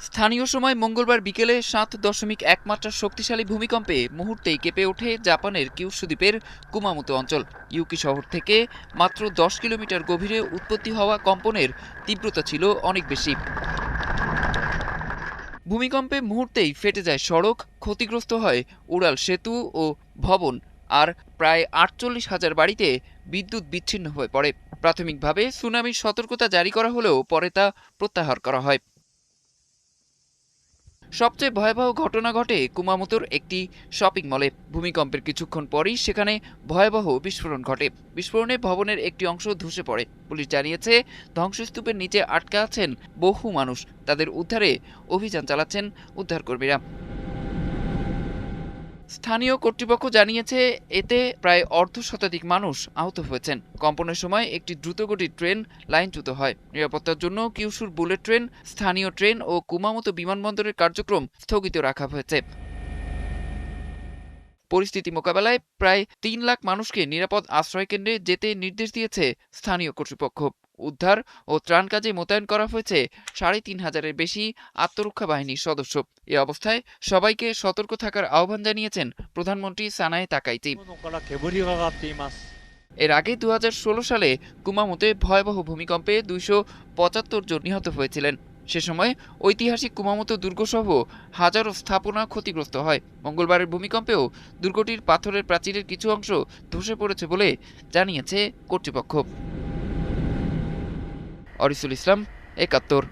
স্থানীয় সময় মঙ্গলবার বিকেলে ৭.১ মাত্রার শক্তিশালী ভূমিকম্পে মুহূর্তেই কেঁপে ওঠে জাপানের কিউশু দ্বীপের কুমামোতো অঞ্চল। ইউকি শহর থেকে মাত্র ১০ কিলোমিটার গভীরে উৎপত্তি হওয়া কম্পনের তীব্রতা ছিল অনেক বেশি। ভূমিকম্পে মুহূর্তেই ফেটে যায় সড়ক, ক্ষতিগ্রস্ত হয় উড়াল সেতু ও ভবন, আর প্রায় ৪৮,০০০ বাড়িতে বিদ্যুৎ বিচ্ছিন্ন হয়ে পড়ে। প্রাথমিকভাবে সুনামির সতর্কতা জারি করা হলেও পরে তা প্রত্যাহার করা হয়। সবচেয়ে ভয়াবহ ঘটনা ঘটে কুমামোতোর একটি শপিং মলে। ভূমিকম্পের কিছুক্ষণ পরই সেখানে ভয়াবহ বিস্ফোরণ ঘটে। বিস্ফোরণে ভবনের একটি অংশ ধসে পড়ে। পুলিশ জানিয়েছে, ধ্বংসস্তূপের নিচে আটকা আছেন বহু মানুষ। তাদের উদ্ধারে অভিযান চালাচ্ছেন উদ্ধারকর্মীরা। স্থানীয় কর্তৃপক্ষ জানিয়েছে, এতে প্রায় অর্ধশতাধিক মানুষ আহত হয়েছেন। কম্পনের সময় একটি দ্রুতগতির ট্রেন লাইনচ্যুত হয়। নিরাপত্তার জন্য কিউশুর বুলেট ট্রেন, স্থানীয় ট্রেন ও কুমামোতো বিমানবন্দরের কার্যক্রম স্থগিত রাখা হয়েছে। পরিস্থিতি মোকাবেলায় প্রায় ৩ লাখ মানুষকে নিরাপদ আশ্রয়কেন্দ্রে যেতে নির্দেশ দিয়েছে স্থানীয় কর্তৃপক্ষ। উদ্ধার ও ত্রাণ কাজে মোতায়েন করা হয়েছে ৩,৫০০-এর বেশি আত্মরক্ষা বাহিনীর সদস্য। এ অবস্থায় সবাইকে সতর্ক থাকার আহ্বান জানিয়েছেন প্রধানমন্ত্রী সানায়ে তাকাইচি। এর আগে ২০১৬ সালে কুমামোতে ভয়াবহ ভূমিকম্পে ২৭৫ জন নিহত হয়েছিলেন। সে সময় ঐতিহাসিক কুমামোতো দুর্গসহ হাজারো স্থাপনা ক্ষতিগ্রস্ত হয়। মঙ্গলবারের ভূমিকম্পেও দুর্গটির পাথরের প্রাচীরের কিছু অংশ ধসে পড়েছে বলে জানিয়েছে কর্তৃপক্ষ। অরিসুল ইসলাম, ৭১।